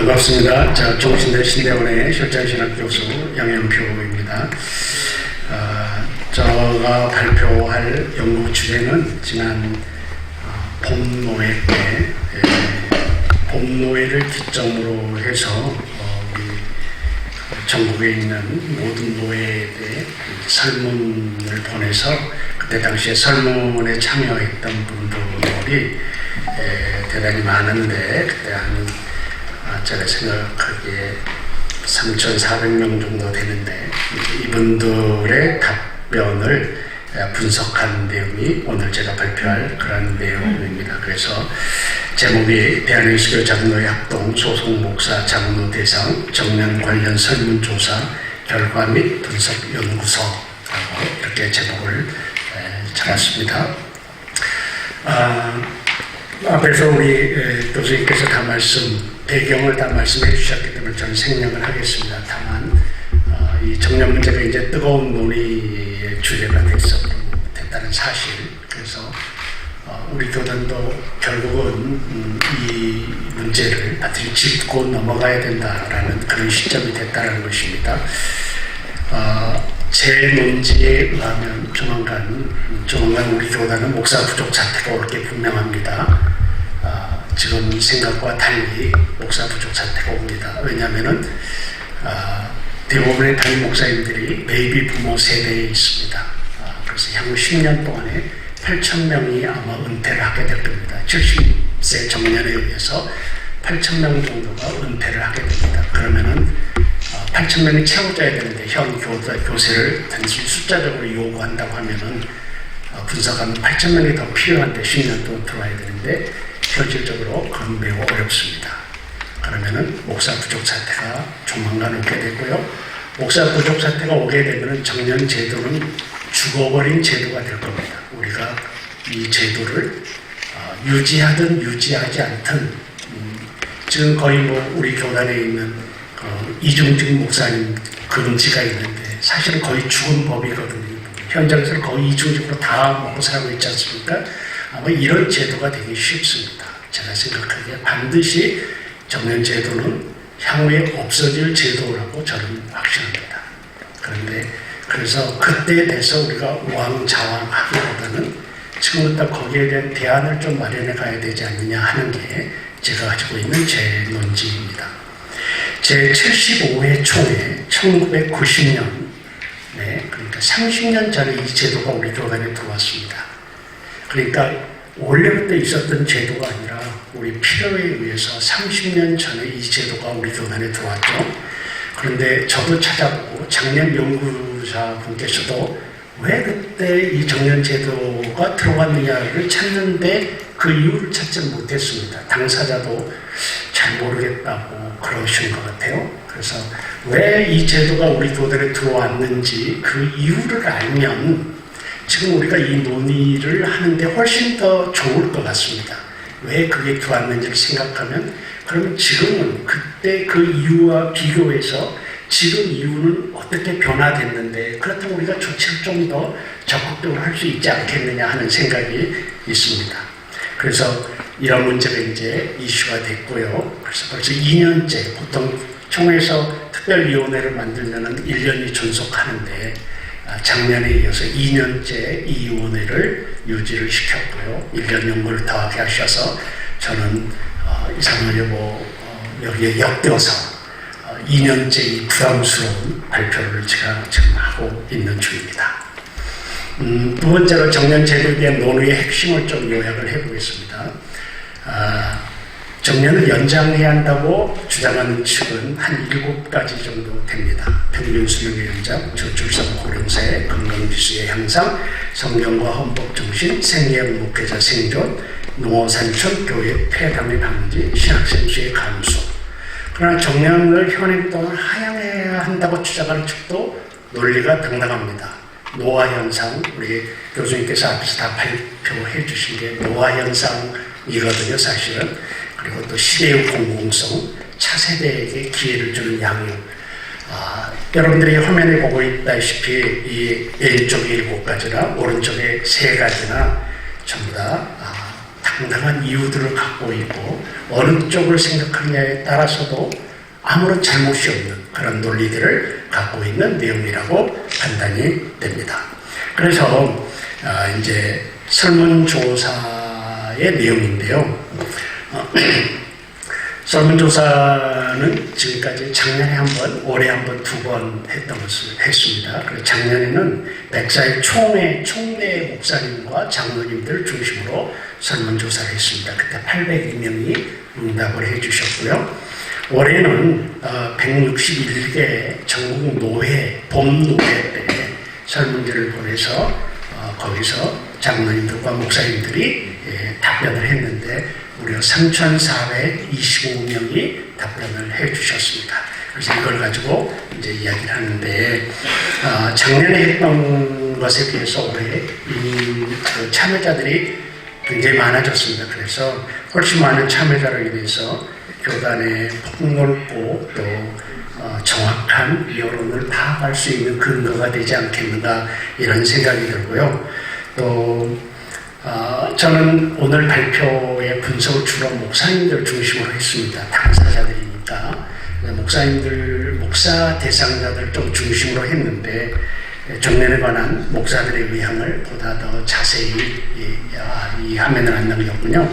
반갑습니다. 종신대 신대원의 실전신학교수 양현표입니다. 제가 발표할 연구 주제는 지난 봄노회 때 봄노회를 기점으로 해서 전국에 있는 모든 노회에 대해 설문을 보내서 그때 당시에 설문에 참여했던 분들이 대단히 많은데 그때 한 제가 생각하기에 3,400명 정도 되는데 이분들의 답변을 분석한 내용이 오늘 제가 발표할 그런 내용입니다. 그래서 제목이 대한민국 장로회 합동 소속 목사 장로 대상 정년 관련 설문조사 결과 및 분석 연구소 이렇게 제목을 잡았습니다. 앞에서 우리 교수님께서 다 배경을 다 말씀해 주셨기 때문에 저는 생략을 하겠습니다. 다만 이 정년 문제가 이제 뜨거운 논의의 주제가 됐다는 사실, 그래서 우리 교단도 결국은 이 문제를 반드시 짚고 넘어가야 된다라는 그런 시점이 됐다는 것입니다. 제 논지에 의하면 조만간 우리 교단은 목사 부족 사태가 올 게 분명합니다. 지금 생각과 달리 목사 부족 사태가 옵니다. 왜냐하면은 대부분의 담임 목사님들이 베이비 부모 세대에 있습니다. 그래서 향후 10년 동안에 8,000명이 아마 은퇴를 하게 될 겁니다. 70세 정년에 의해서 8,000명 정도가 은퇴를 하게 됩니다. 그러면은 8,000명이 채워져야 되는데 현 교세를 단순히 숫자적으로 요구한다고 하면은 분석하면 8,000명이 더 필요한데 10년 동안 들어와야 되는데 현실적으로 그건 매우 어렵습니다. 그러면은 목사 부족 사태가 조만간 오게 되고요. 목사 부족 사태가 오게 되면은 정년 제도는 죽어버린 제도가 될 겁니다. 우리가 이 제도를 유지하든 유지하지 않든 지금 거의 우리 교단에 있는 이중직 목사님 금지가 있는데 사실은 거의 죽은 법이거든요. 현장에서는 거의 이중직으로 다 먹고 살고 있지 않습니까? 아마 이런 제도가 되기 쉽습니다. 제가 생각하기에 반드시 정년 제도는 향후에 없어질 제도라고 저는 확신합니다. 그래서 그때에 대해서 우리가 우왕좌왕하기보다는 지금부터 거기에 대한 대안을 좀 마련해 가야 되지 않느냐 하는 게 제가 가지고 있는 제 논지입니다. 제 75회 초에 1990년, 그러니까 30년 전에 이 제도가 우리 교단에 들어왔습니다. 그러니까 원래부터 있었던 제도가 아니라 우리 필요에 의해서 30년 전에 이 제도가 우리 교단에 들어왔죠. 그런데 저도 찾아보고 작년 연구자분께서도 왜 그때 이 정년 제도가 들어왔느냐를 찾는데 그 이유를 찾지 못했습니다. 당사자도 잘 모르겠다고 그러신 것 같아요. 그래서 왜 이 제도가 우리 교단에 들어왔는지 그 이유를 알면 지금 우리가 이 논의를 하는데 훨씬 더 좋을 것 같습니다. 왜 그게 들어왔는지를 생각하면 그러면 지금은 그때 그 이유와 비교해서 지금 이유는 어떻게 변화됐는데 그렇다면 우리가 조치를 좀 더 적극적으로 할 수 있지 않겠느냐 하는 생각이 있습니다. 그래서 이런 문제가 이제 이슈가 됐고요. 그래서 벌써 2년째 보통 총회에서 특별위원회를 만들면은 1년이 존속하는데 작년에 이어서 2년째 이 위원회를 유지를 시켰고요. 1년 연구를 더하게 하셔서 저는 이상하게 여기에 엮여서 2년째 이 부담스러운 발표를 제가 지금 하고 있는 중입니다. 두 번째로 정년 제도에 대한 논의의 핵심을 좀 요약을 해보겠습니다. 정년을 연장해야 한다고 주장하는 측은 한 7가지 정도 됩니다. 평균 수명의 연장, 저출산 고령사의 건강지수의 향상, 성경과 헌법 정신, 생애의 목회자 생존, 농어산촌, 교회 폐담의 방지, 신학생 수의 감소. 그러나 정년을 현행 동안 하향해야 한다고 주장하는 측도 논리가 당당합니다. 노화 현상, 우리 교수님께서 앞에서 다 발표해 주신 게 노화 현상이거든요, 사실은. 그리고 또 시대의 공공성, 차세대에게 기회를 주는 양육. 여러분들이 화면에 보고 있다시피 이 왼쪽에 7가지나 오른쪽에 3가지나 전부 다 당당한 이유들을 갖고 있고 어느 쪽을 생각하느냐에 따라서도 아무런 잘못이 없는 그런 논리들을 갖고 있는 내용이라고 판단이 됩니다. 그래서 이제 설문조사의 내용인데요. 설문조사는 지금까지 작년에 한 번, 올해 한 번, 두 번 했던 것을 했습니다. 그래서 작년에는 백사의 총내 목사님과 장로님들 중심으로 설문조사를 했습니다. 그때 802명이 응답을 해주셨고요. 올해는 161개 전국 노회, 봄노회 때 설문지를 보내서 거기서 장로님들과 목사님들이 답변을 했는데 무려 3,425명이 답변을 해주셨습니다. 그래서 이걸 가지고 이제 이야기를 하는데 작년에 했던 것에 비해서 올해 그 참여자들이 굉장히 많아졌습니다. 그래서 훨씬 많은 참여자를 위해서 교단의 폭넓고 또 정확한 여론을 파악할 수 있는 근거가 되지 않겠는가 이런 생각이 들고요. 또 저는 오늘 발표의 분석을 주로 목사님들 중심으로 했습니다. 당사자들이니까 목사님들, 목사 대상자들 좀 중심으로 했는데 정년에 관한 목사들의 의향을 보다 더 자세히 이 화면을 안 남겼군요.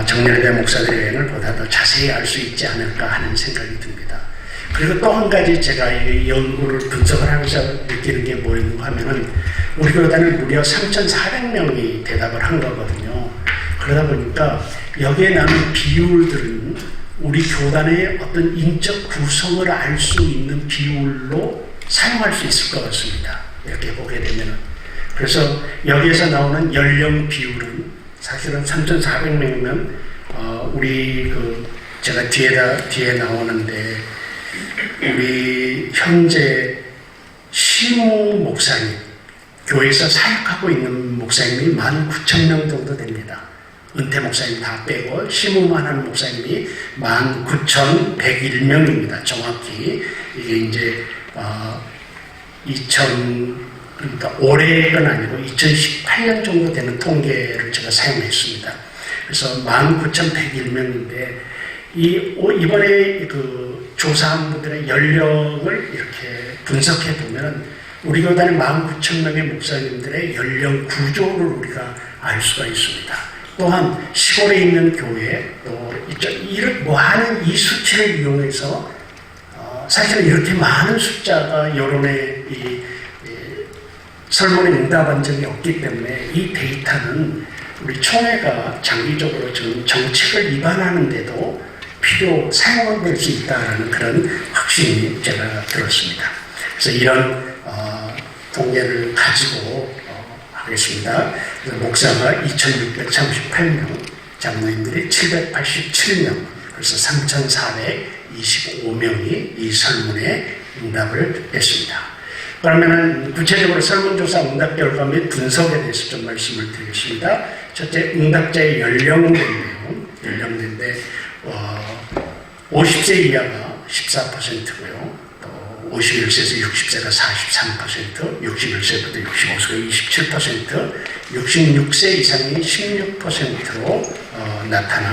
정년에 대한 목사들의 의향을 보다 더 자세히 알 수 있지 않을까 하는 생각이 듭니다. 그리고 또 한 가지 제가 이 연구를 분석을 하면서 느끼는 게 뭐였는가 하면은 우리 교단은 무려 3,400명이 대답을 한 거거든요. 그러다 보니까 여기에 나오는 비율들은 우리 교단의 어떤 인적 구성을 알 수 있는 비율로 사용할 수 있을 것 같습니다. 이렇게 보게 되면은. 그래서 여기에서 나오는 연령 비율은 사실은 3,400명이면 우리 제가 뒤에 나오는데 우리 현재 시무 목사님, 교회에서 사역하고 있는 목사님이 19,000명 정도 됩니다. 은퇴 목사님 다 빼고 시무만 하는 목사님이 19,101명입니다. 정확히 이게 이제 그러니까 올해는 아니고 2018년 정도 되는 통계를 제가 사용했습니다. 그래서 19,101명인데 이번에 조사한 분들의 연령을 이렇게 분석해 보면 우리 교단의 19,000명의 목사님들의 연령 구조를 우리가 알 수가 있습니다. 또한 시골에 있는 교회 또 많은 이 수치를 이용해서 사실은 이렇게 많은 숫자가 여론의 설문에 응답한 적이 없기 때문에 이 데이터는 우리 총회가 장기적으로 지금 정책을 위반하는데도 사용될 수 있다는 그런 확신이 제가 들었습니다. 그래서 이런 통계를 가지고 하겠습니다. 목사가 2,638명, 장로님들이 787명, 그래서 3,425명이 이 설문에 응답을 했습니다. 그러면은 구체적으로 설문조사 응답 결과 및 분석에 대해서 좀 말씀을 드리겠습니다. 첫째, 응답자의 연령대인데 50세 이하가 14%고요. 또 51세에서 60세가 43%, 61세부터 65세가 27%, 66세 이상이 16%로 나타나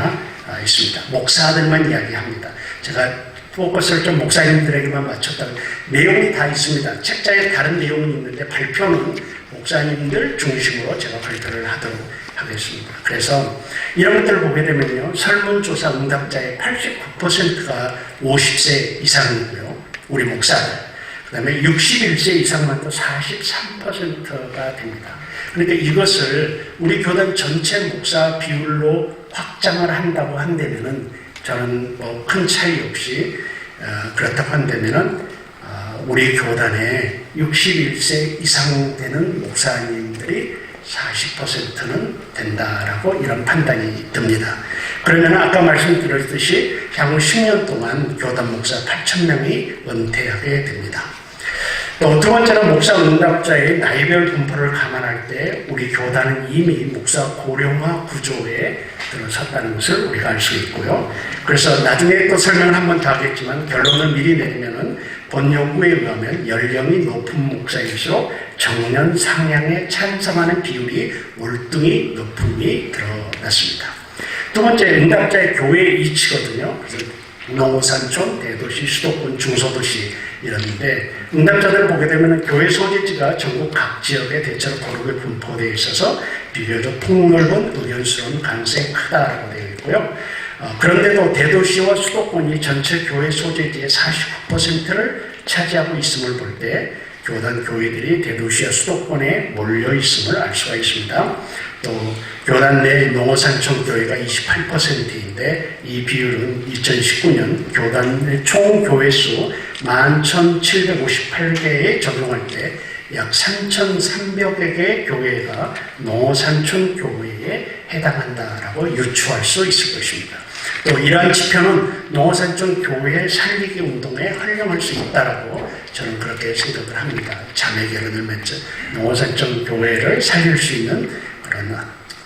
있습니다. 목사들만 이야기합니다. 제가 포커스를 좀 목사님들에게만 맞췄다면 내용이 다 있습니다. 책자에 다른 내용은 있는데 발표는 목사님들 중심으로 제가 발표를 하도록 하겠습니다. 그래서 이런 것들을 보게 되면요, 설문조사 응답자의 89%가 50세 이상이고요, 우리 목사들. 그 다음에 61세 이상만 또 43%가 됩니다. 그러니까 이것을 우리 교단 전체 목사 비율로 확장을 한다고 한다면은 저는 뭐 큰 차이 없이 그렇다고 한다면은 우리 교단에 61세 이상 되는 목사님들이 40%는 된다라고 이런 판단이 듭니다. 그러면 아까 말씀드렸듯이 향후 10년 동안 교단 목사 8,000명이 은퇴하게 됩니다. 또 두 번째는 목사 응답자의 나이별 분포를 감안할 때 우리 교단은 이미 목사 고령화 구조에 들어섰다는 것을 우리가 알 수 있고요. 그래서 나중에 또 설명을 한 번 더 하겠지만 결론을 미리 내리면은 본 연구에 의하면 연령이 높은 목사일수록 정년 상향에 찬성하는 비율이 월등히 높음이 드러났습니다. 두 번째, 응답자의 교회 이치거든요. 그래서 농어산촌, 대도시, 수도권, 중소도시 이런데 응답자들을 보게 되면 교회 소재지가 전국 각 지역에 대체로 고르게 분포되어 있어서 비교적 폭넓은 의견수로는 가능성이 크다라고 되어 있고요. 그런데도 대도시와 수도권이 전체 교회 소재지의 49%를 차지하고 있음을 볼 때 교단 교회들이 대도시와 수도권에 몰려 있음을 알 수가 있습니다. 또 교단 내 농어산촌 교회가 28%인데 이 비율은 2019년 교단의 총 교회 수 11,758개에 적용할 때 약 3,300여 개의 교회가 농어산촌 교회에 해당한다라고 유추할 수 있을 것입니다. 또 이러한 지표는 농어산촌 교회 살리기 운동에 활용할 수 있다라고 저는 그렇게 생각을 합니다. 자매 결혼을 맺은 농어산촌 교회를 살릴 수 있는 그런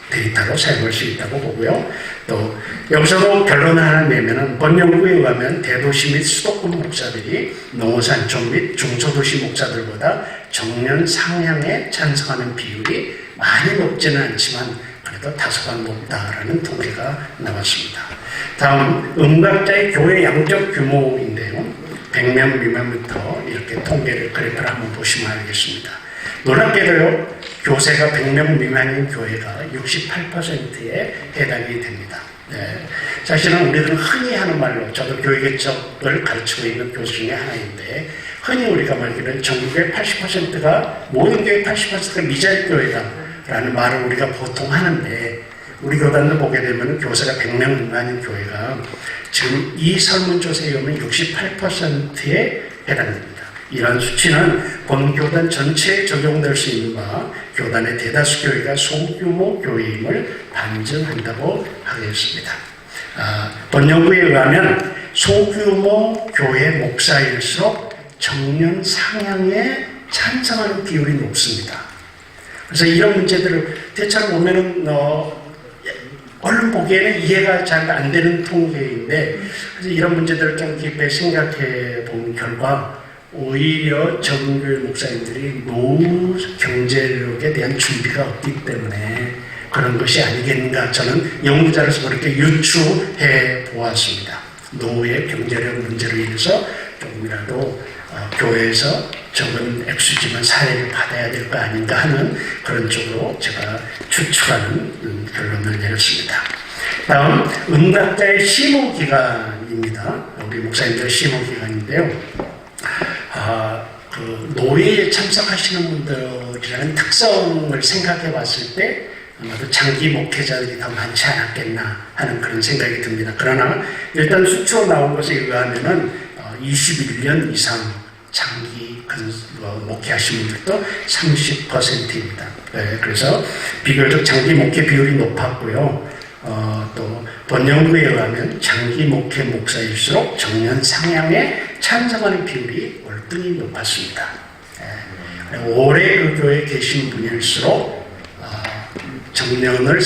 데이터로 사용할 수 있다고 보고요. 또 여기서도 결론을 하나 내면은 본 연구에 의하면 대도시 및 수도권 목사들이 농어산촌 및 중소도시 목사들보다 정년 상향에 찬성하는 비율이 많이 높지는 않지만 그래도 다소간 높다라는 통계가 나왔습니다. 다음 응답자의 교회 양적 규모인데요. 100명 미만부터 이렇게 통계를 그래프를 한번 보시면 알겠습니다. 놀랍게도요. 교세가 100명 미만인 교회가 68%에 해당이 됩니다. 네. 사실은 우리들은 흔히 하는 말로 저도 교회 개척을 가르치고 있는 교수 중에 하나인데 흔히 우리가 말하기는 전국의 80%가 모든 교회 80%가 미자립 교회다라는 말을 우리가 보통 하는데 우리 교단을 보게 되면 교세가 100명 미만인 교회가 지금 이 설문조사에 의하면 68%에 해당됩니다. 이러한 수치는 본 교단 전체에 적용될 수 있는 바 교단의 대다수 교회가 소규모 교회임을 반증한다고 하겠습니다. 본 연구에 의하면 소규모 교회 목사일수록 정년 상향에 찬성하는 비율이 높습니다. 그래서 이런 문제들을 대체로 보면은 얼른 보기에는 이해가 잘 안 되는 통계인데 그래서 이런 문제들을 좀 깊이 생각해 본 결과 오히려 전교회 목사님들이 노후 경제력에 대한 준비가 없기 때문에 그런 것이 아니겠는가 저는 연구자로서 그렇게 유추해 보았습니다. 노후의 경제력 문제로 인해서 조금이라도 교회에서 적은 액수지만 사례를 받아야 될 거 아닌가 하는 그런 쪽으로 제가 추측하는 결론을 내렸습니다. 다음 응답자의 심호기간입니다. 우리 목사님들 심호기간인데요. 그 노예에 참석하시는 분들이라는 특성을 생각해 봤을 때 아마도 장기 목회자들이 더 많지 않았겠나 하는 그런 생각이 듭니다. 그러나 일단 수치로 나온 것에 의하면은 21년 이상 장기 목회하신 분들도 30%입니다. 네, 그래서 비교적 장기 목회 비율이 높았고요. 또 본 연구에 의하면 장기 목회 목사일수록 정년 상향에 찬성하는 비율이 월등히 높았습니다. 네, 오래 그 교회에 계신 분일수록 정년을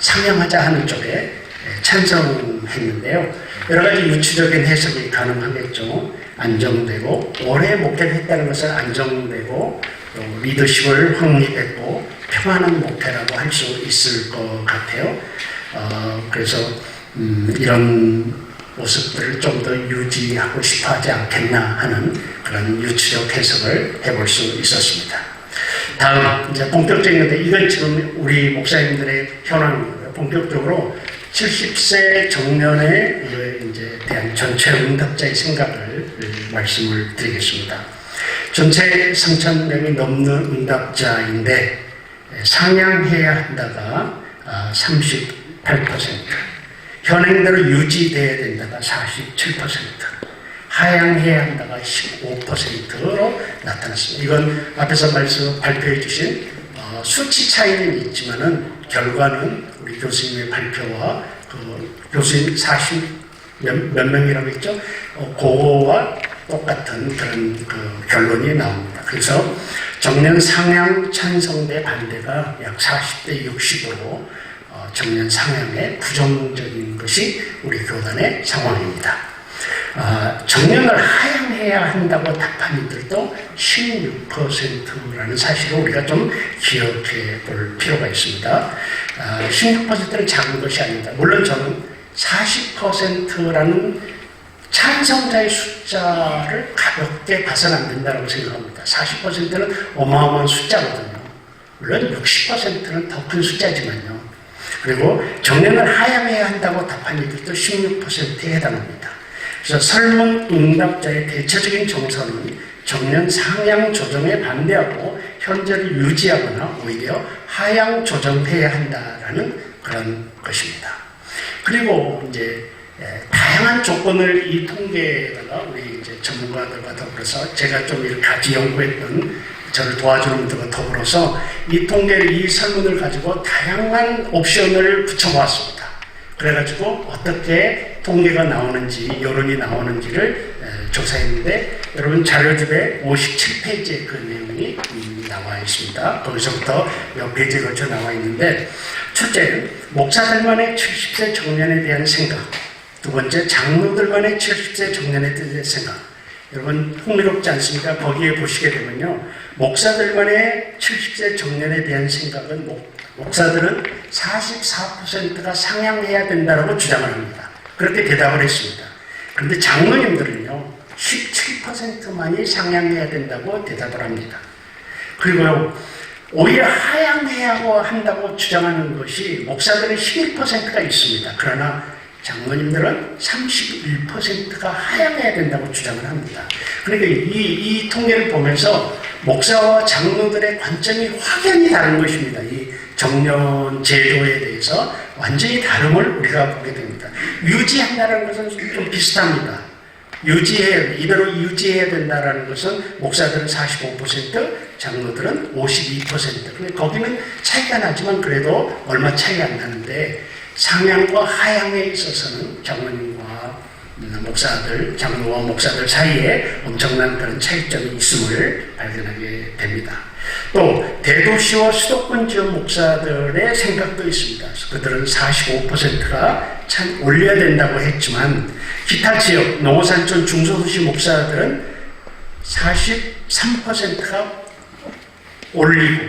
상향하자 하는 쪽에 찬성했는데요. 여러 가지 유추적인 해석이 가능하겠죠. 안정되고 오래 목회를 했다는 것은 안정되고 또 리더십을 확립했고 평안한 목회라고 할 수 있을 것 같아요. 그래서 이런 모습들을 좀 더 유지하고 싶어 하지 않겠나 하는 그런 유추적 해석을 해볼 수 있었습니다. 다음 이제 본격적인 건데 이건 지금 우리 목사님들의 현황이고요. 본격적으로 70세 정년에 이제 대한 전체 응답자의 생각을 말씀을 드리겠습니다. 전체 3,000명이 넘는 응답자인데 상향해야 한다가 38%, 현행대로 유지돼야 된다가 47%, 하향해야 한다가 15%로 나타났습니다. 이건 앞에서 발표해 주신 수치 차이는 있지만은 결과는 우리 교수님의 발표와 그 교수님 40몇 명이라고 했죠. 그거와 똑같은 그런 그 결론이 나옵니다. 그래서 정년 상향 찬성대 반대가 약 40대 60으로 정년 상향에 부정적인 것이 우리 교단의 상황입니다. 정년을 하향해야 한다고 답한 이들도 16%라는 사실을 우리가 좀 기억해 볼 필요가 있습니다. 16%는 작은 것이 아닙니다. 물론 저는 40%라는 찬성자의 숫자를 가볍게 봐서는 안 된다고 생각합니다. 40%는 어마어마한 숫자거든요. 물론 60%는 더 큰 숫자지만요. 그리고 정년을 하향해야 한다고 답한 이들도 16%에 해당합니다. 그래서 설문 응답자의 대체적인 정서는 정년 상향 조정에 반대하고 현재를 유지하거나 오히려 하향 조정해야 한다라는 그런 것입니다. 그리고 이제 다양한 조건을 이 통계에다가 우리 이제 전문가들과 더불어서 제가 좀 이렇게 같이 연구했던 저를 도와주는 분들과 더불어서 이 통계를, 이 설문을 가지고 다양한 옵션을 붙여보았습니다. 그래가지고 어떻게 통계가 나오는지, 여론이 나오는지를 조사했는데, 여러분 자료집에 57페이지에 그 내용이 나와 있습니다. 거기서부터 몇 페이지에 걸쳐 나와 있는데, 첫째는 목사들만의 70세 정년에 대한 생각, 두 번째 장로들만의 70세 정년에 대한 생각. 여러분 흥미롭지 않습니까? 거기에 보시게 되면요, 목사들만의 70세 정년에 대한 생각은 목사들은 44%가 상향해야 된다고 주장을 합니다. 그렇게 대답을 했습니다. 그런데 장로님들은요 17%만이 상향해야 된다고 대답을 합니다. 그리고요 오히려 하향해야 한다고 주장하는 것이 목사들은 11%가 있습니다. 그러나 장로님들은 31%가 하향해야 된다고 주장을 합니다. 그러니까 이 통계를 보면서 목사와 장로들의 관점이 확연히 다른 것입니다. 이 정년 제도에 대해서 완전히 다름을 우리가 보게 됩니다. 유지한다는 것은 좀 비슷합니다. 이대로 유지해야 된다는 것은 목사들은 45%, 장로들은 52%. 근데 거기는 차이가 나지만 그래도 얼마 차이 안 나는데, 상향과 하향에 있어서는 장로님과 목사들, 장로와 목사들 사이에 엄청난 그런 차이점이 있음을 발견하게 됩니다. 또 대도시와 수도권 지역 목사들의 생각도 있습니다. 그들은 45%가 참 올려야 된다고 했지만, 기타 지역, 농어산촌 중소도시 목사들은 43%가 올리고,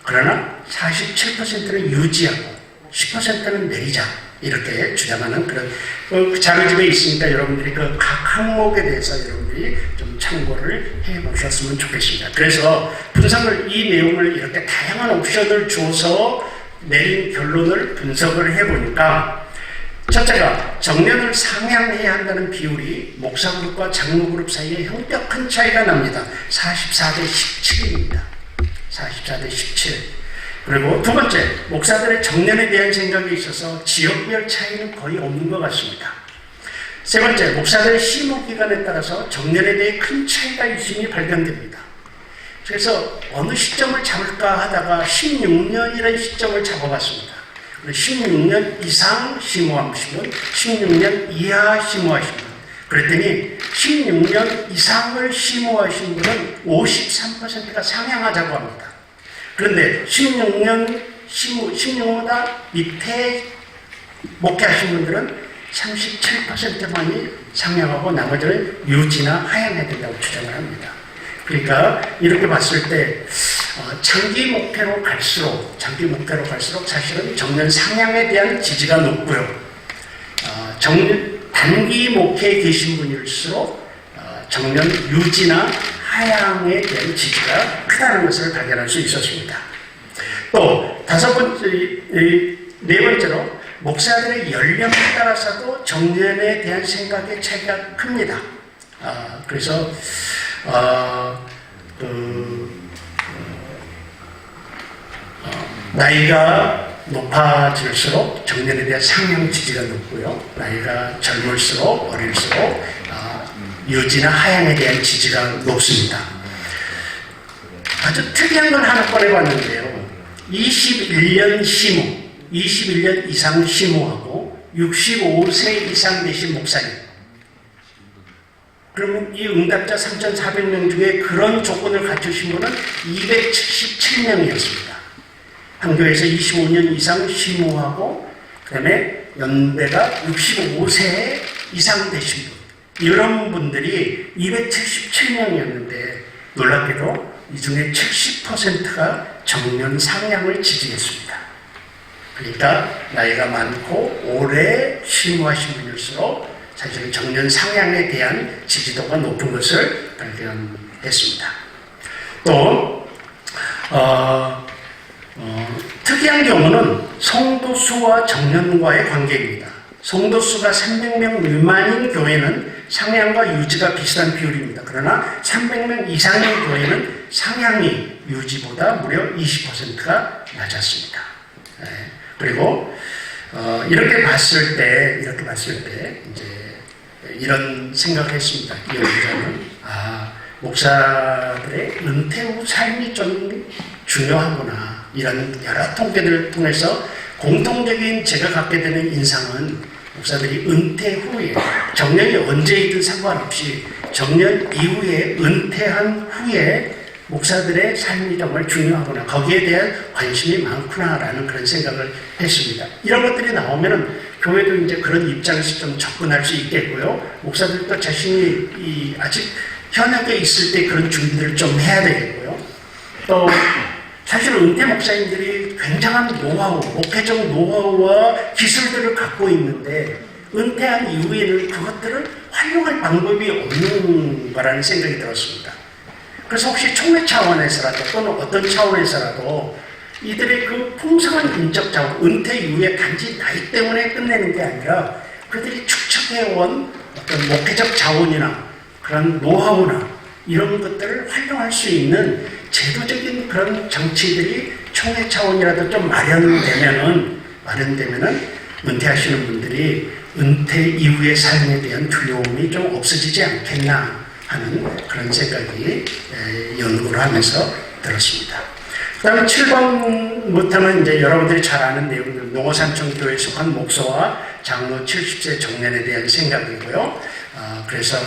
그러나 47%는 유지하고 10%는 내리자, 이렇게 주장하는 그런 자료집에 있으니까 여러분들이 그 각 항목에 대해서 여러분들이 좀 참고를 해 보셨으면 좋겠습니다. 그래서 분석을, 이 내용을 이렇게 다양한 옵션을 줘서 내린 결론을 분석을 해 보니까, 첫째가 정년을 상향해야 한다는 비율이 목사 그룹과 장로 그룹 사이에 형격한 차이가 납니다. 44대 17입니다. 44대 17. 그리고 두 번째, 목사들의 정년에 대한 생각에 있어서 지역별 차이는 거의 없는 것 같습니다. 세 번째, 목사들의 심호 기간에 따라서 정년에 대해 큰 차이가 있음이 발견됩니다. 그래서 어느 시점을 잡을까 하다가 16년이라는 시점을 잡아봤습니다. 16년 이상 심호하신 분, 16년 이하 심호하신 분. 그랬더니 16년 이상을 심호하신 분은 53%가 상향하자고 합니다. 그런데 16년보다 밑에 목회하신 분들은 37%만이 상향하고 나머지는 유지나 하향해야 된다고 주장을 합니다. 그러니까 이렇게 봤을 때 장기 목회로 갈수록 사실은 정년 상향에 대한 지지가 높고요. 단기 목회에 계신 분일수록 정년 유지나 하향에 대한 지지가 크다는 것을 발견할 수 있었습니다. 또 네 번째로 목사들의 연령에 따라서도 정년에 대한 생각의 차이가 큽니다. 그래서 나이가 높아질수록 정년에 대한 상향 지지가 높고요. 나이가 젊을수록 어릴수록 유지나 하향에 대한 지지가 높습니다. 아주 특이한 걸 하나 꺼내봤는데요. 21년 이상 심호하고 65세 이상 되신 목사님. 그러면 이 응답자 3,400명 중에 그런 조건을 갖추신 분은 277명이었습니다. 한 교회에서 25년 이상 심호하고, 그 다음에 연배가 65세 이상 되신 분. 이런 분들이 277명이었는데 놀랍게도 이 중에 70%가 정년 상향을 지지했습니다. 그러니까 나이가 많고 오래 실무하신 분일수록 사실은 정년 상향에 대한 지지도가 높은 것을 발견했습니다. 또 특이한 경우는 성도수와 정년과의 관계입니다. 성도수가 300명 미만인 교회는 상향과 유지가 비슷한 비율입니다. 그러나 300명 이상인 교회는 상향이 유지보다 무려 20%가 낮았습니다. 네. 그리고 이렇게 봤을 때 이제 이런 생각을 했습니다. 이 연구자는 목사들의 은퇴 후 삶이 좀 중요하구나. 이런 여러 통계들을 통해서 공통적인 제가 갖게 되는 인상은 목사들이 은퇴 후에 정년이 언제이든 상관없이 정년 이후에 은퇴한 후에 목사들의 삶이 정말 중요하구나. 거기에 대한 관심이 많구나라는 그런 생각을 했습니다. 이런 것들이 나오면은 교회도 이제 그런 입장에서 좀 접근할 수 있겠고요. 목사들도 자신이 아직 현역에 있을 때 그런 준비를 좀 해야 되겠고요. 또 사실 은퇴 목사님들이 굉장한 노하우, 목회적 노하우와 기술들을 갖고 있는데 은퇴한 이후에는 그것들을 활용할 방법이 없는 거라는 생각이 들었습니다. 그래서 혹시 총회 차원에서라도 또는 어떤 차원에서라도 이들의 그 풍성한 인적 자원, 은퇴 이후에 단지 나이 때문에 끝내는 게 아니라 그들이 축적해온 어떤 목회적 자원이나 그런 노하우나 이런 것들을 활용할 수 있는 제도적인 그런 정치들이 총회 차원이라도 좀 마련되면은 은퇴하시는 분들이 은퇴 이후의 삶에 대한 두려움이 좀 없어지지 않겠나 하는 그런 생각이 연구를 하면서 들었습니다. 그 다음에 7번부터는 이제 여러분들이 잘 아는 내용들, 농어산천교회에 속한 목사와 장로 70세 정년에 대한 생각이고요. 그래서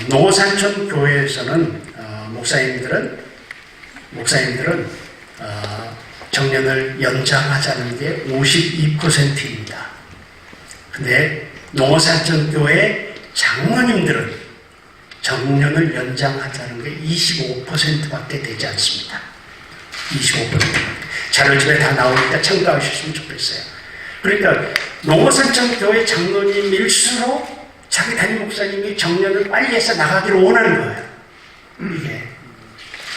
농어산천교회에서는 목사님들은 정년을 연장하자는 게 52%입니다. 근데 농어산천교회 장로님들은 정년을 연장하자는 게 25%밖에 되지 않습니다. 25%. 자료집에 다 나오니까 참고하셨으면 좋겠어요. 그러니까 농어산천교회 장로님일수록 자기 담임 목사님이 정년을 빨리 해서 나가기를 원하는 거예요. 이게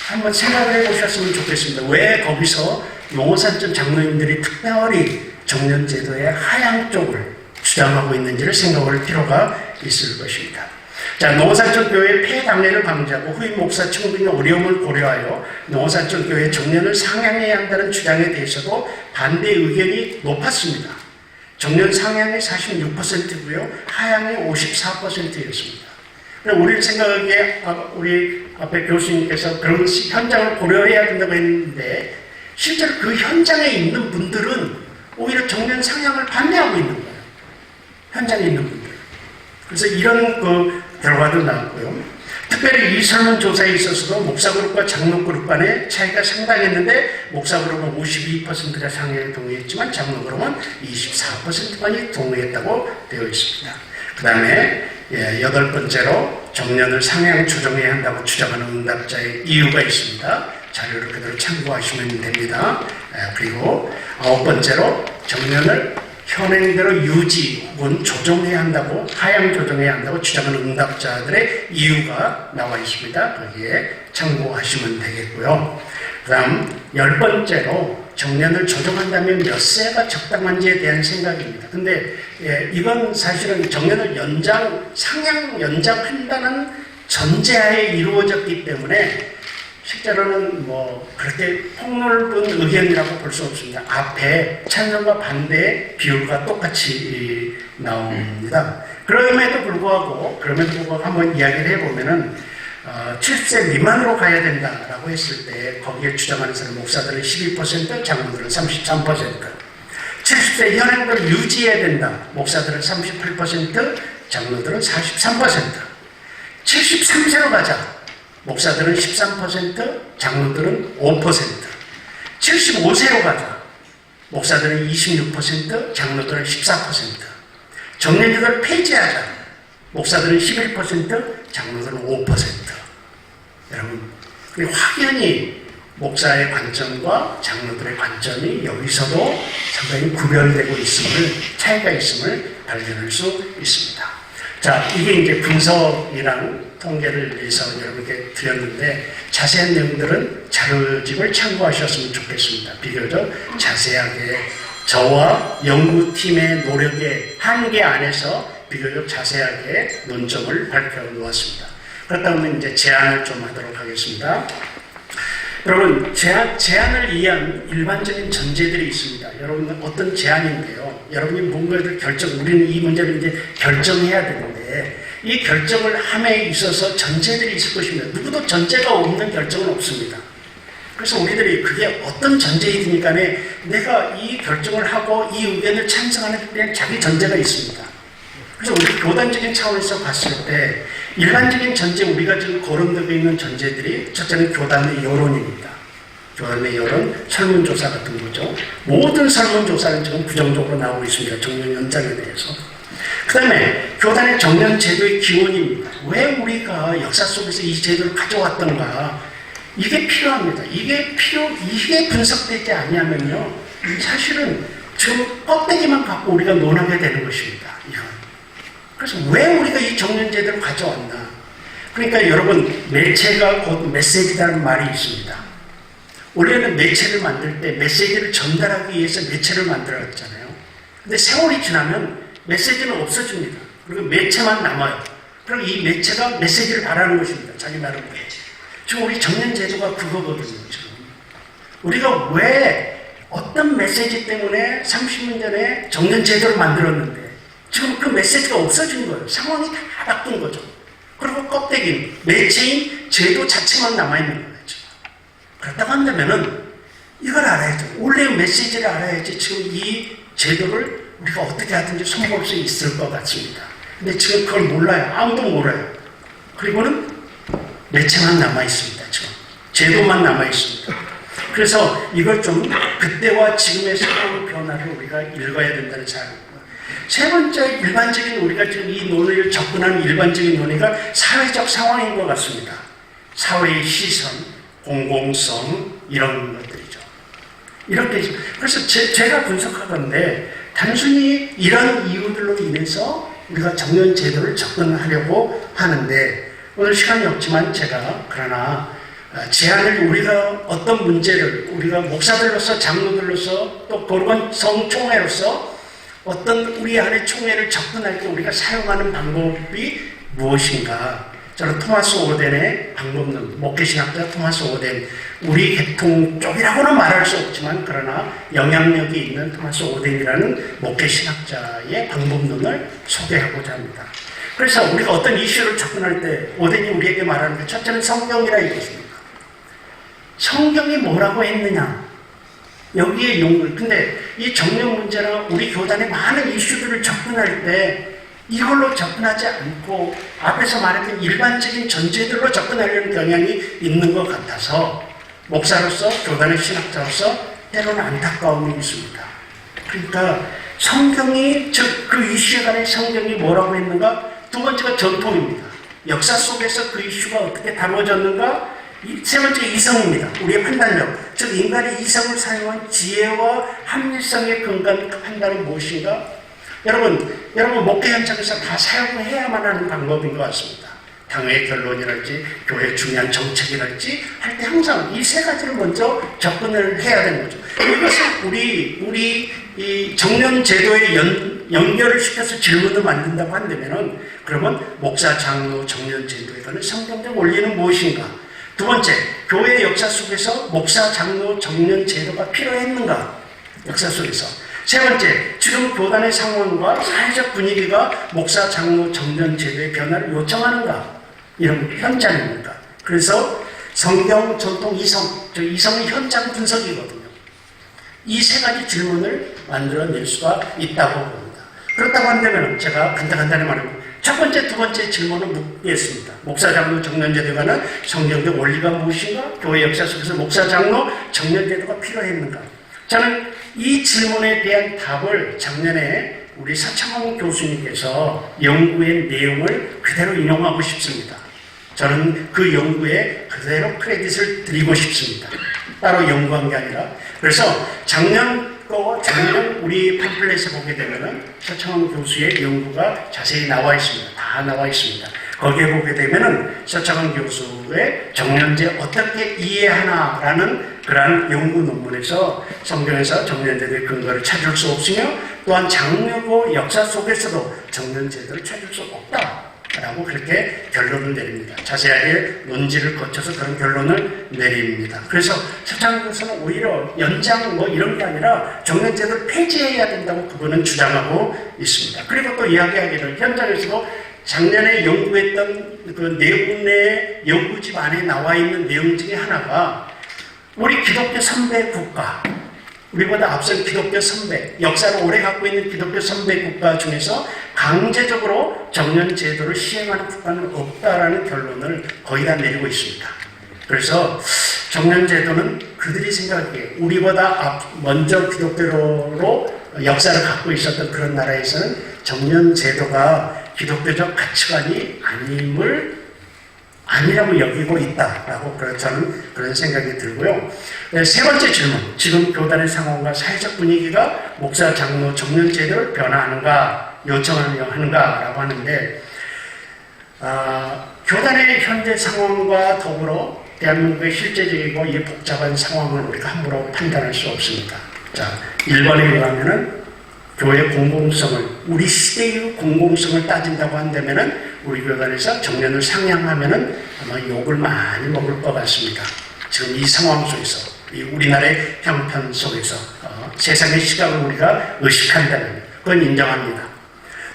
한번 생각을 해보셨으면 좋겠습니다. 왜 거기서 농어산천 장로님들이 특별히 정년제도의 하향 쪽을 주장하고 있는지를 생각할 필요가 있을 것입니다. 자, 농어산천교회 폐당례를 방지하고 후임 목사 청빙의 어려움을 고려하여 농어산천교회 정년을 상향해야 한다는 주장에 대해서도 반대 의견이 높았습니다. 정년 상향이 46%고요. 하향이 54%였습니다. 우리 생각에 우리 앞에 교수님께서 그런 현장을 고려해야 된다고 했는데 실제로 그 현장에 있는 분들은 오히려 정년 상향을 반대하고 있는 거예요. 현장에 있는 분들. 그래서 이런 결과도 나왔고요. 특별히 이 설문조사에 있어서도 목사그룹과 장로그룹 간의 차이가 상당했는데 목사그룹은 52%가 상향에 동의했지만 장로그룹은 24%만이 동의했다고 되어 있습니다. 그 다음에 8번째로 정년을 상향 조정해야 한다고 주장하는 응답자의 이유가 있습니다. 자료를 그대로 참고하시면 됩니다. 그리고 9번째로 정년을 현행대로 유지 혹은 조정해야 한다고, 하향 조정해야 한다고 주장하는 응답자들의 이유가 나와 있습니다. 거기에 참고하시면 되겠고요. 그 다음 10번째로 정년을 조정한다면 몇 세가 적당한지에 대한 생각입니다. 근데 이건 사실은 정년을 상향 연장한다는 전제하에 이루어졌기 때문에 실제로는 그렇게 폭넓은 의견이라고 볼 수 없습니다. 앞에 찬성과 반대의 비율과 똑같이 나옵니다. 그럼에도 불구하고 한번 이야기를 해보면은 70세 미만으로 가야 된다라고 했을 때 거기에 주장하는 사람 목사들은 12%, 장로들은 33%. 70세 현행대로 유지해야 된다. 목사들은 38%, 장로들은 43%. 73세로 가자. 목사들은 13%, 장로들은 5%. 75세로 가자. 목사들은 26%, 장로들은 14%. 정년제도를 폐지하자. 목사들은 11%, 장로들은 5%. 여러분, 확연히 목사의 관점과 장로들의 관점이 여기서도 상당히 구별되고 있음을, 차이가 있음을 발견할 수 있습니다. 자, 이게 이제 분석이랑 통계를 위해서 여러분께 드렸는데, 자세한 내용들은 자료집을 참고하셨으면 좋겠습니다. 비교적 자세하게 저와 연구팀의 노력의 한계 안에서 비교적 자세하게 논점을 발표해 놓았습니다. 그렇다면 이제 제안을 좀 하도록 하겠습니다. 여러분, 제안을 위한 일반적인 전제들이 있습니다. 여러분, 어떤 제안인데요. 여러분이 뭔가를 우리는 이 문제를 이제 결정해야 되는데, 이 결정을 함에 있어서 전제들이 있을 것입니다. 누구도 전제가 없는 결정은 없습니다. 그래서 우리들이 그게 어떤 전제이든 간에 내가 이 결정을 하고 이 의견을 찬성하는 데 자기 전제가 있습니다. 그래서 우리 교단적인 차원에서 봤을 때 일반적인 전제, 우리가 지금 거론되고 있는 전제들이 첫째는 교단의 여론입니다. 교단의 여론, 설문조사 같은 거죠. 모든 설문조사는 지금 부정적으로 나오고 있습니다. 정년 연장에 대해서. 그 다음에 교단의 정년 제도의 기원입니다. 왜 우리가 역사 속에서 이 제도를 가져왔던가. 이게 필요합니다. 이게 분석되지 않으면요. 사실은 지금 껍데기만 갖고 우리가 논하게 되는 것입니다. 이건. 그래서 왜 우리가 이 정년제도를 가져왔나? 그러니까 여러분, 매체가 곧 메시지라는 말이 있습니다. 원래는 매체를 만들 때 메시지를 전달하기 위해서 매체를 만들었잖아요. 근데 세월이 지나면 메시지는 없어집니다. 그리고 매체만 남아요. 그럼 이 매체가 메시지를 바라는 것입니다. 자기 나름 매체. 지금 우리 정년제도가 그거거든요. 지금. 우리가 왜 어떤 메시지 때문에 30년 전에 정년제도를 만들었는데 지금 그 메시지가 없어진 거예요. 상황이 다 바뀐 거죠. 그리고 껍데기, 매체인 제도 자체만 남아있는 거죠. 그렇다고 한다면은 이걸 알아야죠. 원래 메시지를 알아야지 지금 이 제도를 우리가 어떻게 하든지 성공할 수 있을 것 같습니다. 근데 지금 그걸 몰라요. 아무도 몰라요. 그리고는 매체만 남아있습니다. 지금. 제도만 남아있습니다. 그래서 이걸 좀 그때와 지금의 새로운 변화를 우리가 읽어야 된다는 생각입니다. 세 번째, 일반적인 우리가 지금 이 논의를 접근하는 일반적인 논의가 사회적 상황인 것 같습니다. 사회의 시선, 공공성, 이런 것들이죠. 이렇게, 그래서 제가 분석하건데, 단순히 이런 이유들로 인해서 우리가 정년제도를 접근하려고 하는데, 오늘 시간이 없지만 제가 그러나 제안을 우리가 어떤 문제를 우리가 목사들로서 장로들로서 또 거룩한 성총회로서 어떤 우리 안의 총회를 접근할 때 우리가 사용하는 방법이 무엇인가. 저는 토마스 오덴의 방법론, 목회신학자 토마스 오덴, 우리 계통 쪽이라고는 말할 수 없지만 그러나 영향력이 있는 토마스 오덴이라는 목회신학자의 방법론을 소개하고자 합니다. 그래서 우리가 어떤 이슈를 접근할 때 오덴이 우리에게 말하는 게 첫째는 성경이라 이것입니다. 성경이 뭐라고 했느냐. 여기에 용을. 근데 이 정년 문제나 우리 교단의 많은 이슈들을 접근할 때 이걸로 접근하지 않고 앞에서 말했던 일반적인 전제들로 접근하려는 경향이 있는 것 같아서 목사로서 교단의 신학자로서 때로는 안타까움이 있습니다. 그러니까 성경이 즉 그 이슈에 관해 성경이 뭐라고 했는가? 두 번째가 전통입니다. 역사 속에서 그 이슈가 어떻게 다뤄졌는가? 세 번째 이성입니다. 우리의 판단력. 즉 인간의 이성을 사용한 지혜와 합리성에 근거한 그 판단은 무엇인가? 여러분 목회 현장에서 다 사용해야만 하는 방법인 것 같습니다. 당회의 결론이랄지 교회 중요한 정책이랄지 할 때 항상 이 세 가지를 먼저 접근을 해야 되는 거죠. 이것을 우리 이 정년 제도에 연결을 시켜서 질문을 만든다고 한다면은 그러면 목사 장로 정년 제도에 관한 성경적 원리는 무엇인가? 두 번째, 교회의 역사 속에서 목사 장로 정년 제도가 필요했는가? 역사 속에서. 세 번째, 지금 교단의 상황과 사회적 분위기가 목사 장로 정년 제도의 변화를 요청하는가? 이런 현장입니다. 그래서 성경, 전통, 이성, 이성은 현장 분석이거든요. 이 세 가지 질문을 만들어낼 수가 있다고 봅니다. 그렇다고 한다면 제가 간단히 말합니다. 첫 번째, 두 번째 질문을 묻겠습니다. 목사 장로 정년제도에 관한 성경적 원리가 무엇인가? 교회 역사 속에서 목사 장로 정년제도가 필요했는가? 저는 이 질문에 대한 답을 작년에 우리 서창원 교수님께서 연구의 내용을 그대로 인용하고 싶습니다. 저는 그 연구에 그대로 크레딧을 드리고 싶습니다. 따로 연구한 게 아니라. 그래서 작년 우리 팜플렛에 보게 되면은 서창원 교수의 연구가 자세히 나와 있습니다. 다 나와 있습니다. 거기에 보게 되면은 서창원 교수의 정년제 어떻게 이해하나라는 그러한 연구 논문에서 성경에서 정년제도의 근거를 찾을 수 없으며 또한 장르고 역사 속에서도 정년제도를 찾을 수 없다라고 그렇게 결론을 내립니다. 자세하게 논지를 거쳐서 그런 결론을 내립니다. 그래서 서창원 교수는 오히려 연장 이런 게 아니라 정년제도를 폐지해야 된다고 그분은 주장하고 있습니다. 그리고 또 이야기하기를 현장에서도 작년에 연구했던 그 내용 내 연구집 안에 나와 있는 내용 중에 하나가 우리 기독교 선배 국가, 우리보다 앞선 기독교 선배, 역사를 오래 갖고 있는 기독교 선배 국가 중에서 강제적으로 정년제도를 시행하는 국가는 없다라는 결론을 거의 다 내리고 있습니다. 그래서 정년제도는 그들이 생각하기에 우리보다 먼저 기독교로 역사를 갖고 있었던 그런 나라에서는 정년제도가 기독교적 가치관이 아니라고 여기고 있다라고 저는 그런 생각이 들고요. 세 번째 질문, 지금 교단의 상황과 사회적 분위기가 목사, 장로, 정년제도를 변화하는가, 요청하는가라고 하는데 교단의 현재 상황과 더불어 대한민국의 실제적이고 이 복잡한 상황을 우리가 함부로 판단할 수 없습니다. 자, 1번에 의하면은 교회 공공성을, 우리 시대의 공공성을 따진다고 한다면은 우리 교단에서 정년을 상향하면은 아마 욕을 많이 먹을 것 같습니다. 지금 이 상황 속에서, 이 우리나라의 형편 속에서 세상의 시각을 우리가 의식한다면 그건 인정합니다.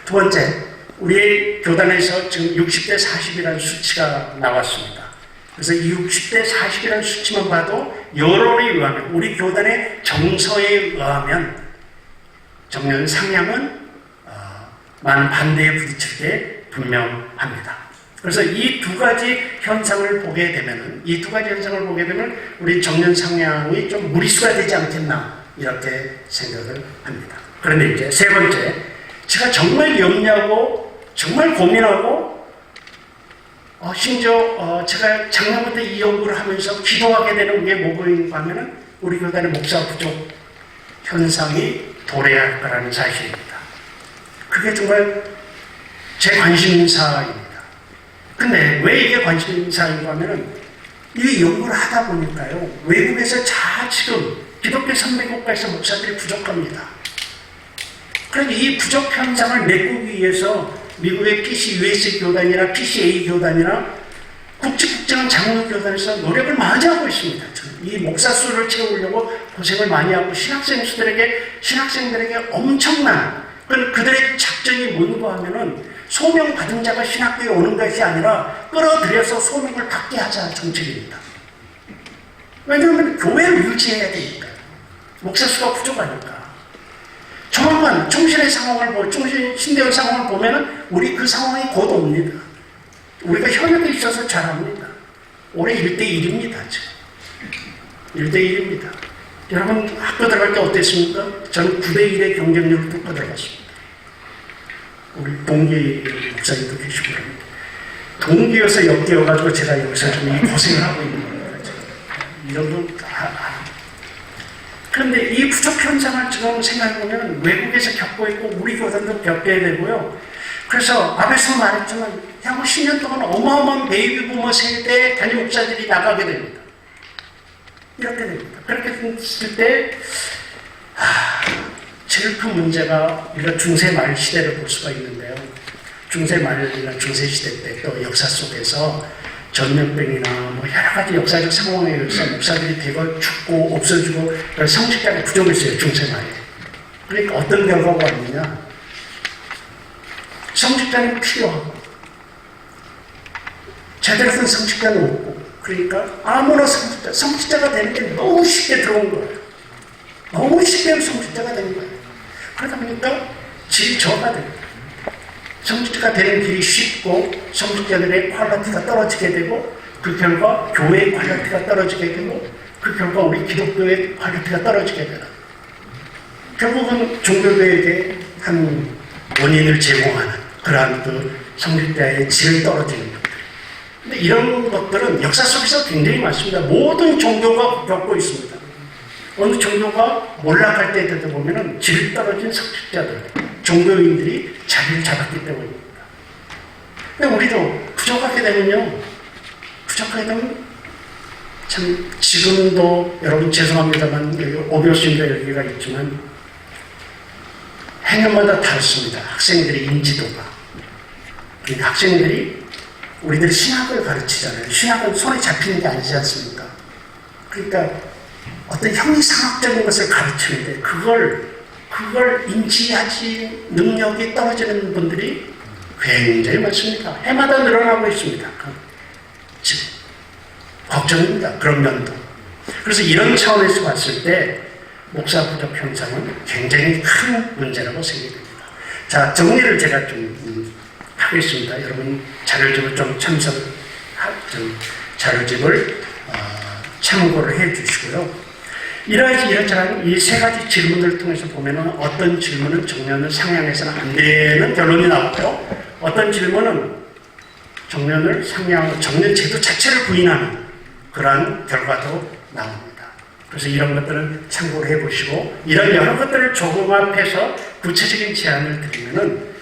두 번째, 우리 교단에서 지금 60대 40이라는 수치가 나왔습니다. 그래서 이 60대 40이라는 수치만 봐도 여론에 의하면, 우리 교단의 정서에 의하면 정년 상향은 많은 반대에 부딪힐 게 분명합니다. 그래서 이 두 가지 현상을 보게 되면, 우리 정년 상향이 좀 무리수가 되지 않겠나 이렇게 생각을 합니다. 그런데 이제 세 번째, 제가 정말 염려하고 정말 고민하고 심지어 제가 작년부터 이 연구를 하면서 기도하게 되는 게 뭐인가 하면은 우리 교단의 목사 부족 현상이 도래할 거라는 사실입니다. 그게 정말 제 관심사입니다. 근데 왜 이게 관심사인가 하면은 이 연구를 하다 보니까요, 외국에서 지금 기독교 선배국가에서 목사들이 부족합니다. 그런데 이 부족 현상을 메꾸기 위해서 미국의 PC 교단이나 PCA 교단이나 국제국제원 장로교단에서 노력을 많이 하고 있습니다. 이 목사 수를 채우려고 고생을 많이 하고 신학생들에게 엄청난 그들의 작전이 뭔가 하면은 소명 받은 자가 신학교에 오는 것이 아니라 끌어들여서 소명을 받게 하자 정책입니다. 왜냐하면 교회를 유지해야 되니까. 목사 수가 부족하니까. 조만간 총신의 상황을 신대의 상황을 보면은 우리 그 상황이 곧 옵니다. 우리가 현역에 있어서 잘합니다. 올해 1대1입니다. 지금. 1대1입니다. 여러분 학교 들어갈 때 어땠습니까? 저는 9대1의 경쟁력을 뚫고 들어갔습니다. 우리 동기 목사님도 계시고 그럽니다. 동기여서 엮여가지고 제가 여기서 좀 이 고생을 하고 있는 겁니다. 이런 건 다. 그런데 이 부족 현상을 지금 생각해보면 외국에서 겪고 있고 우리 교단도 겪게 되고요. 그래서 앞에서 말했지만 향후 10년 동안 어마어마한 베이비 부머 세대 단임 목사들이 나가게 됩니다. 이렇게 됩니다. 그렇게 됐을 때 제일 큰 문제가 우리가 중세 말 시대를 볼 수가 있는데요. 중세 말이나 중세 시대 때 또 역사 속에서 전염병이나 여러 가지 역사적 상황에 의해서 목사들이 대거 죽고 없어지고 성직자가 부족했어요. 중세 말에. 그러니까 어떤 결과가 왔느냐. 성직자는 필요하고 제대로 된 성직자는 없고, 그러니까 아무나 성직자가 되는 게 너무 쉽게 들어온 거예요. 너무 쉽게 성직자가 되는 거예요. 그러다 보니까 질이 저하가 됩니다. 성직자가 되는 길이 쉽고 성직자들의 퀄리티가 떨어지게 되고 그 결과 교회의 퀄리티가 떨어지게 되고 그 결과 우리 기독교의 퀄리티가 떨어지게 되다. 결국은 종교계에게 한 원인을 제공하는 그러한 그 성직자의 질을 떨어지는 것들. 근데 이런 것들은 역사 속에서 굉장히 많습니다. 모든 종교가 겪고 있습니다. 어느 종교가 몰락할 때 되다 보면은 질 떨어진 성직자들, 종교인들이 자리를 잡았기 때문입니다. 근데 우리도 부족하게 되면요, 부족하게 되면 참 지금도 여러분 죄송합니다만 여기 오교수님도 여기가 있지만 해년마다 다릅니다. 학생들의 인지도가. 그러니까 학생들이 우리들이 신학을 가르치잖아요. 신학은 손에 잡히는 게 아니지 않습니까? 그러니까 어떤 형이상학적인 것을 가르치는데 그걸 인지하지 능력이 떨어지는 분들이 굉장히 많습니다. 해마다 늘어나고 있습니다. 지금 걱정입니다. 그런 면도. 그래서 이런 차원에서 봤을 때 목사 부족 현상은 굉장히 큰 문제라고 생각됩니다. 자, 정리를 제가 좀 하겠습니다. 여러분 자료집을 좀 자료집을 참고를 해 주시고요. 이러한 이 세 가지 질문을 통해서 보면은 어떤 질문은 정년을 상향해서는 안 되는 결론이 나오고요. 어떤 질문은 정년을 상향하고 정년 제도 자체를 부인하는 그러한 결과도 나옵니다. 그래서 이런 것들은 참고를 해보시고 이런 여러 것들을 조금합해서 구체적인 제안을 드리면은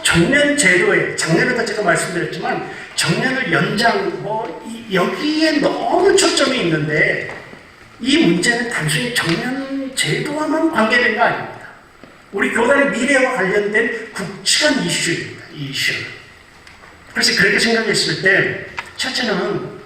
정년 제도에 작년에도 제가 말씀드렸지만 정년을 연장 여기에 너무 초점이 있는데 이 문제는 단순히 정년 제도와만 관계된 거 아닙니다. 우리 교단의 미래와 관련된 굵직한 이슈입니다. 이 이슈는. 그래서 그렇게 생각했을 때 첫째는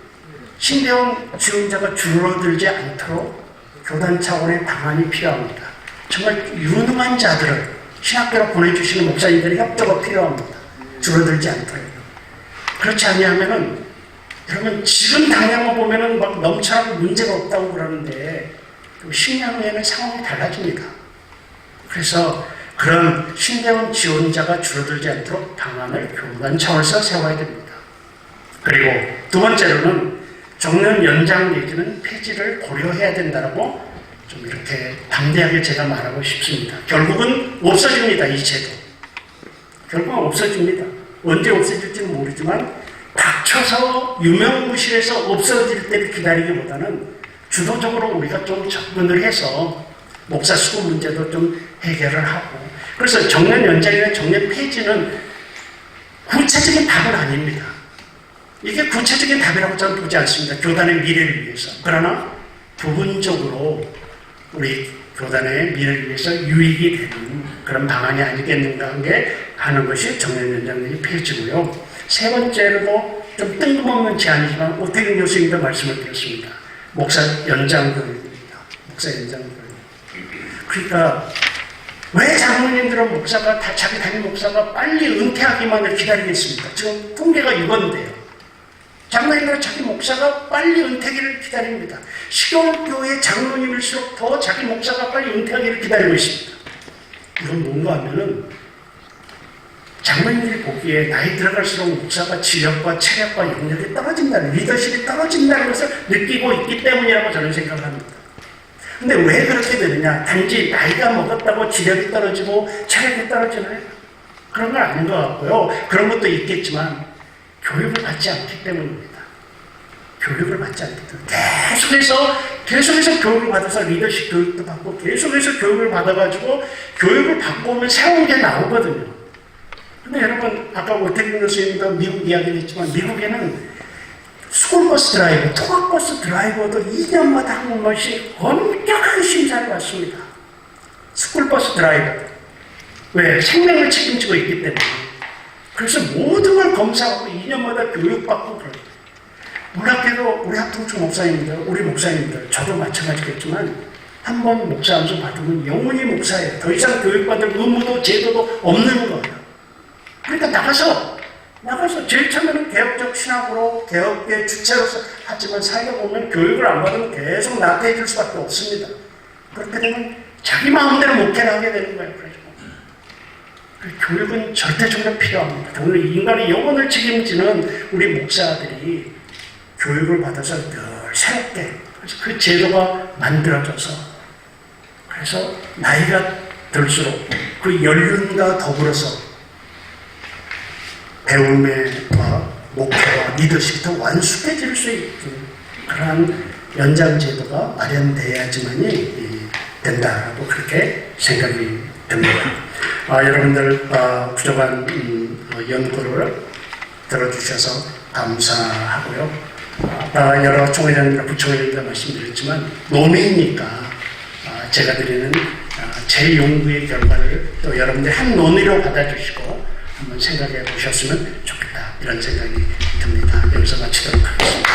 신대원 지원자가 줄어들지 않도록 교단 차원의 방안이 필요합니다. 정말 유능한 자들을 신학교로 보내주시는 목사님들의 협조가 필요합니다. 줄어들지 않도록. 그렇지 않냐면은 여러분 지금 당장만 보면은 막 넘쳐나고 문제가 없다고 그러는데 10년 후에는 상황이 달라집니다. 그래서 그런 신대원 지원자가 줄어들지 않도록 방안을 교단 차원에서 세워야 됩니다. 그리고 두 번째로는 정년 연장 내지는 폐지를 고려해야 된다고 좀 이렇게 담대하게 제가 말하고 싶습니다. 결국은 없어집니다. 이 제도. 결국은 없어집니다. 언제 없어질지는 모르지만 닥쳐서 유명무실해서 없어질 때를 기다리기보다는 주도적으로 우리가 좀 접근을 해서 목사 수급 문제도 좀 해결을 하고 그래서 정년 연장이나 정년 폐지는 구체적인 답은 아닙니다. 이게 구체적인 답이라고 저는 보지 않습니다. 교단의 미래를 위해서. 그러나 부분적으로 우리 교단의 미래를 위해서 유익이 되는 그런 방안이 아니겠는가 하는 것이 정년 연장 폐지고요. 세 번째로도 좀 뜬금없는 제안이지만 오태균 교수님도 말씀을 드렸습니다. 목사 연장 교육입니다. 목사 연장 교육. 그러니까 왜 장로님들은 목사가 자기 담임 목사가 빨리 은퇴하기만을 기다리겠습니까? 지금 통계가 이건데요. 장로님들은 자기 목사가 빨리 은퇴하기를 기다립니다. 시골교회 장로님일수록 더 자기 목사가 빨리 은퇴하기를 기다리고 있습니다. 이건 뭔가 하면은 장로님들이 보기에 나이 들어갈수록 목사가 지력과 체력과 영역이 떨어진다는 리더십이 떨어진다는 것을 느끼고 있기 때문이라고 저는 생각을 합니다. 근데 왜 그렇게 되느냐? 단지 나이가 먹었다고 지력이 떨어지고 체력이 떨어지나요? 그런 건 아닌 것 같고요. 그런 것도 있겠지만 교육을 받지 않기 때문입니다. 교육을 받지 않기 때문에 계속해서 교육을 받아서 리더십 교육도 받고 계속해서 교육을 받아가지고 교육을 받고 오면 새로운 게 나오거든요. 근데 여러분 아까 오태균 교수님도 미국 이야기를 했지만 미국에는 스쿨버스 드라이버, 통학버스 드라이버도 2년마다 한 번씩 엄격한 심사를 받습니다. 스쿨버스 드라이버. 왜? 생명을 책임지고 있기 때문에. 그래서 모든 걸 검사하고 2년마다 교육받고 그래요. 놀랍게도 우리 학통충 목사님들, 우리 목사님들, 저도 마찬가지겠지만 한 번 목사 안수 받으면 영원히 목사예요. 더 이상 교육받을 의무도 제도도 없는 거예요. 그러니까 나가서 제일 처음에는 개혁적 신학으로 개혁의 주체로서 하지만 살다 보면 교육을 안 받으면 계속 나태해질 수밖에 없습니다. 그렇게 되면 자기 마음대로 목회를 하게 되는 거예요. 교육은 절대적으로 필요합니다. 오늘 인간의 영혼을 책임지는 우리 목사들이 교육을 받아서 늘 새롭게 그래서 그 제도가 만들어져서 그래서 나이가 들수록 그 연륜과 더불어서 배움의 목표와 리더십이 더 완숙해질 수 있는 그러한 연장 제도가 마련돼야지만이 된다라고 그렇게 생각이 듭니다. 여러분들 부족한 연구를 들어주셔서 감사하고요. 여러 총회장님과 부총회장님과 말씀드렸지만 논의니까 제가 드리는 제 연구의 결과를 또 여러분들이 한 논의로 받아주시고 한번 생각해 보셨으면 좋겠다 이런 생각이 듭니다. 여기서 마치도록 하겠습니다.